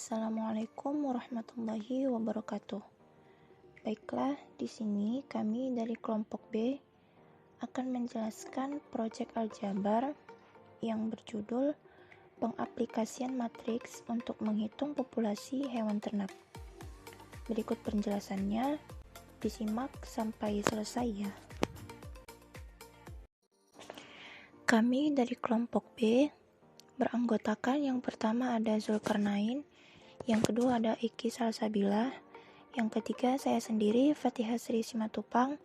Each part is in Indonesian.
Assalamualaikum warahmatullahi wabarakatuh. Baiklah, di sini kami dari kelompok B akan menjelaskan proyek aljabar yang berjudul Pengaplikasian matriks untuk menghitung populasi hewan ternak. Berikut penjelasannya, disimak sampai selesai ya. Kami dari kelompok B beranggotakan yang pertama ada Zulkarnain, yang kedua ada Iki Salsabila, yang ketiga saya sendiri Fatihah Sri Simatupang,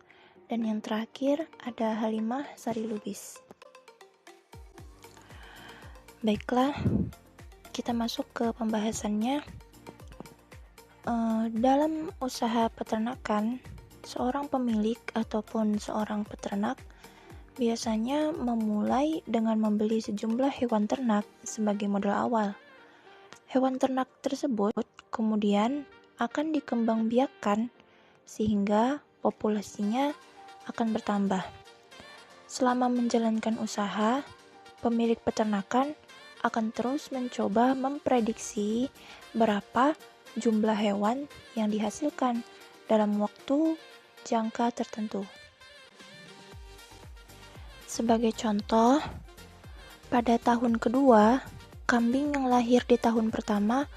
dan yang terakhir ada Halimah Sari Lubis. Baiklah, kita masuk ke pembahasannya. Dalam usaha peternakan, seorang pemilik ataupun seorang peternak biasanya memulai dengan membeli sejumlah hewan ternak sebagai modal awal. Hewan ternak tersebut kemudian akan dikembangbiakkan sehingga populasinya akan bertambah. Selama menjalankan usaha, pemilik peternakan akan terus mencoba memprediksi berapa jumlah hewan yang dihasilkan dalam waktu jangka tertentu. Sebagai contoh, pada tahun kedua, kambing yang lahir di tahun pertama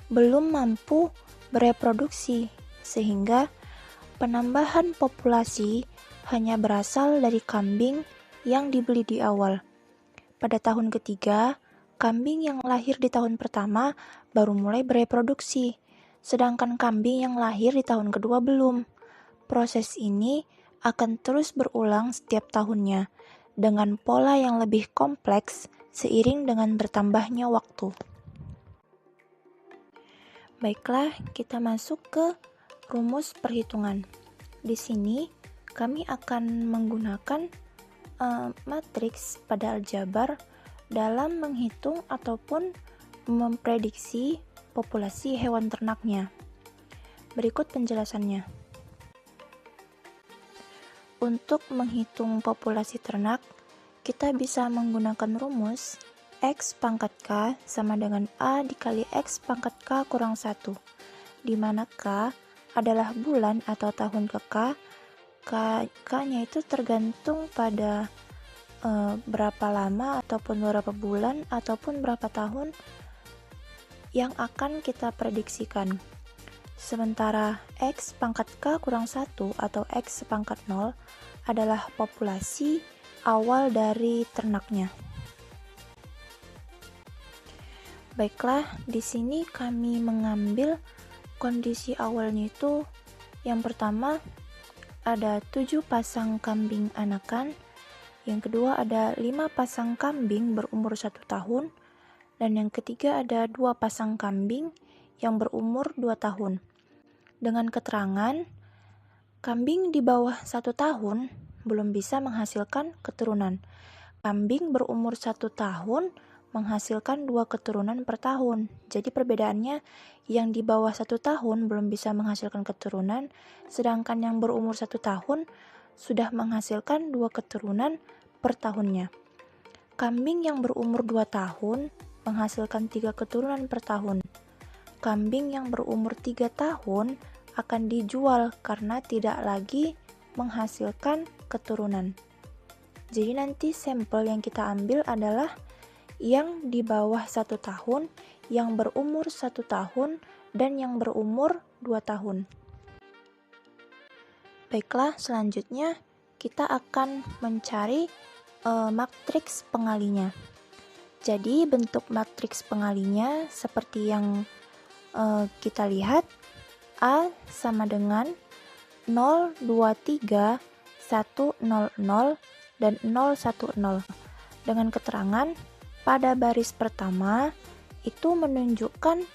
belum mampu bereproduksi, sehingga penambahan populasi hanya berasal dari kambing yang dibeli di awal. Pada tahun ketiga, kambing yang lahir di tahun pertama baru mulai bereproduksi, sedangkan kambing yang lahir di tahun kedua belum. Proses ini akan terus berulang setiap tahunnya, dengan pola yang lebih kompleks seiring dengan bertambahnya waktu. Baiklah, kita masuk ke rumus perhitungan. Di sini kami akan menggunakan matriks pada aljabar dalam menghitung ataupun memprediksi populasi hewan ternaknya. Berikut penjelasannya. Untuk menghitung populasi ternak, kita bisa menggunakan rumus X pangkat K sama dengan A dikali X pangkat K kurang 1, di mana K adalah bulan atau tahun ke K-nya itu tergantung pada berapa lama ataupun berapa bulan ataupun berapa tahun yang akan kita prediksikan. Sementara X pangkat K kurang 1 atau X pangkat 0 adalah populasi awal dari ternaknya. Baiklah, di sini kami mengambil kondisi awalnya itu yang pertama ada 7 pasang kambing anakan, yang kedua ada 5 pasang kambing berumur 1 tahun, dan yang ketiga ada 2 pasang kambing yang berumur 2 tahun. Dengan keterangan, kambing di bawah 1 tahun belum bisa menghasilkan keturunan. Kambing berumur 1 tahun menghasilkan 2 keturunan per tahun. Jadi perbedaannya, yang di bawah 1 tahun belum bisa menghasilkan keturunan, sedangkan yang berumur 1 tahun sudah menghasilkan 2 keturunan per tahunnya. Kambing yang berumur 2 tahun menghasilkan 3 keturunan per tahun. Kambing yang berumur 3 tahun akan dijual karena tidak lagi menghasilkan keturunan. Jadi nanti sampel yang kita ambil adalah yang di bawah 1 tahun, yang berumur 1 tahun, dan yang berumur 2 tahun. Baiklah, selanjutnya kita akan mencari matriks pengalinya. Jadi bentuk matriks pengalinya seperti yang kita lihat, A sama dengan 0, 2, 3, 1, 0, 0, dan 0, 1, 0. Dengan keterangan, pada baris pertama itu menunjukkan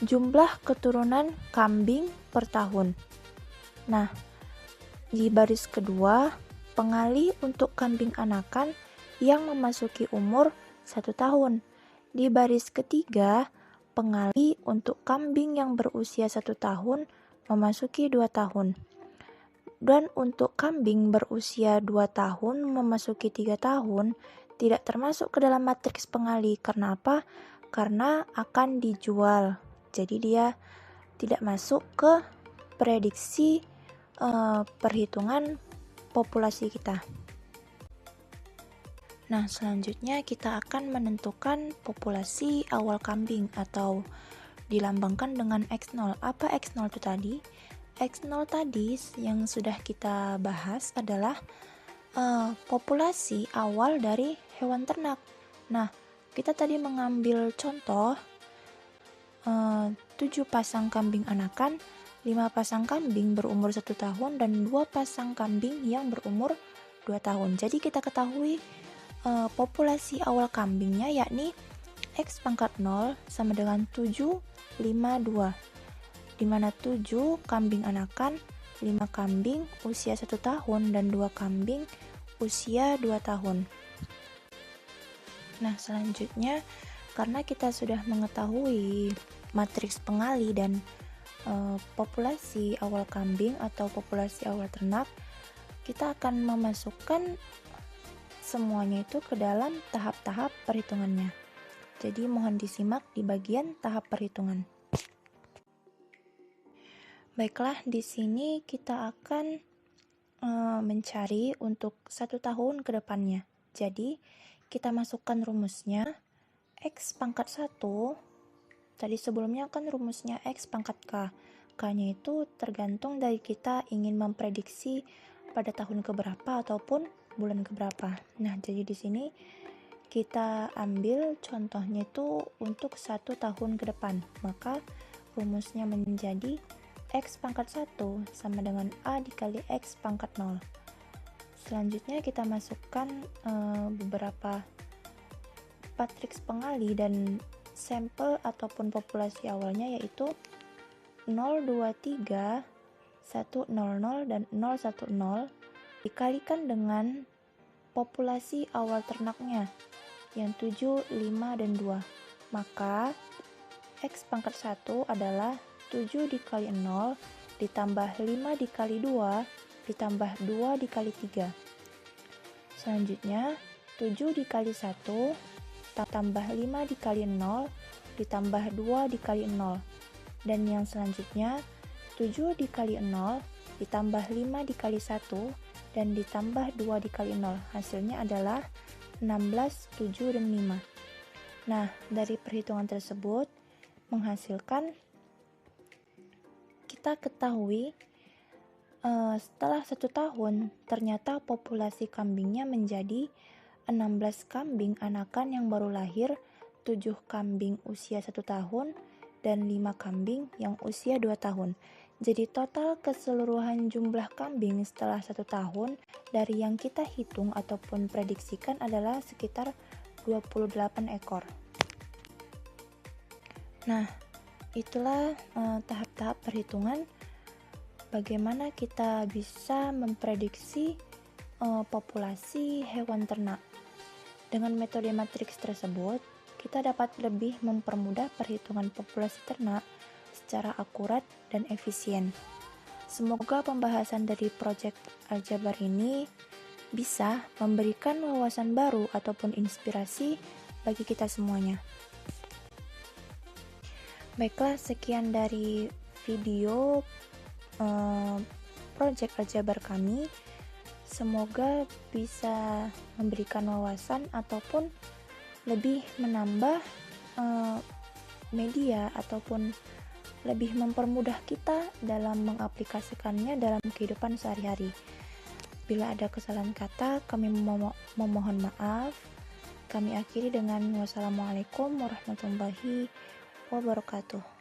jumlah keturunan kambing per tahun. Nah, di baris kedua, pengali untuk kambing anakan yang memasuki umur 1 tahun. Di baris ketiga, pengali untuk kambing yang berusia 1 tahun memasuki 2 tahun. Dan untuk kambing berusia 2 tahun memasuki 3 tahun tidak termasuk ke dalam matriks pengali. Karena apa? Karena akan dijual. Jadi dia tidak masuk ke prediksi perhitungan populasi kita. Nah, selanjutnya kita akan menentukan populasi awal kambing atau dilambangkan dengan X0. Apa X0 itu tadi? X0 tadi yang sudah kita bahas adalah populasi awal dari hewan ternak. Nah, kita tadi mengambil contoh 7 pasang kambing anakan, 5 pasang kambing berumur 1 tahun, dan 2 pasang kambing yang berumur 2 tahun. Jadi kita ketahui populasi awal kambingnya yakni X pangkat 0 sama dengan 7, 5, 2, di mana 7 kambing anakan, 5 kambing usia 1 tahun, dan 2 kambing usia 2 tahun. Nah, selanjutnya karena kita sudah mengetahui matriks pengali dan populasi awal kambing atau populasi awal ternak, kita akan memasukkan semuanya itu ke dalam tahap-tahap perhitungannya. Jadi mohon disimak di bagian tahap perhitungan. Baiklah, di sini kita akan mencari untuk 1 tahun ke depannya. Jadi kita masukkan rumusnya X pangkat 1. Tadi sebelumnya kan rumusnya X pangkat K. K-nya itu tergantung dari kita ingin memprediksi pada tahun keberapa ataupun bulan keberapa. Nah, jadi di sini kita ambil contohnya itu untuk 1 tahun ke depan. Maka rumusnya menjadi X pangkat 1 sama dengan A dikali X pangkat 0. Selanjutnya kita masukkan beberapa matriks pengali dan sampel ataupun populasi awalnya, yaitu 023, 100, dan 010 dikalikan dengan populasi awal ternaknya yang 7, 5, dan 2. Maka X pangkat 1 adalah 7 dikali 0 ditambah 5 dikali 2 ditambah 2 dikali 3. Selanjutnya 7 dikali 1 tambah 5 dikali 0 ditambah 2 dikali 0. Dan yang selanjutnya 7 dikali 0 ditambah 5 dikali 1 dan ditambah 2 dikali 0. Hasilnya adalah 16, 7, dan 5. Nah, dari perhitungan tersebut menghasilkan kita ketahui setelah 1 tahun ternyata populasi kambingnya menjadi 16 kambing anakan yang baru lahir, 7 kambing usia 1 tahun, dan 5 kambing yang usia 2 tahun. Jadi total keseluruhan jumlah kambing setelah 1 tahun dari yang kita hitung ataupun prediksikan adalah sekitar 28 ekor. Nah, itulah tahap-tahap perhitungan bagaimana kita bisa memprediksi populasi hewan ternak. Dengan metode matriks tersebut, kita dapat lebih mempermudah perhitungan populasi ternak secara akurat dan efisien. Semoga pembahasan dari proyek Aljabar ini bisa memberikan wawasan baru ataupun inspirasi bagi kita semuanya. Baiklah, sekian dari video proyek Aljabar kami. Semoga bisa memberikan wawasan ataupun lebih menambah media ataupun lebih mempermudah kita dalam mengaplikasikannya dalam kehidupan sehari-hari. Bila ada kesalahan kata, kami memohon maaf. Kami akhiri dengan wassalamualaikum warahmatullahi wabarakatuh.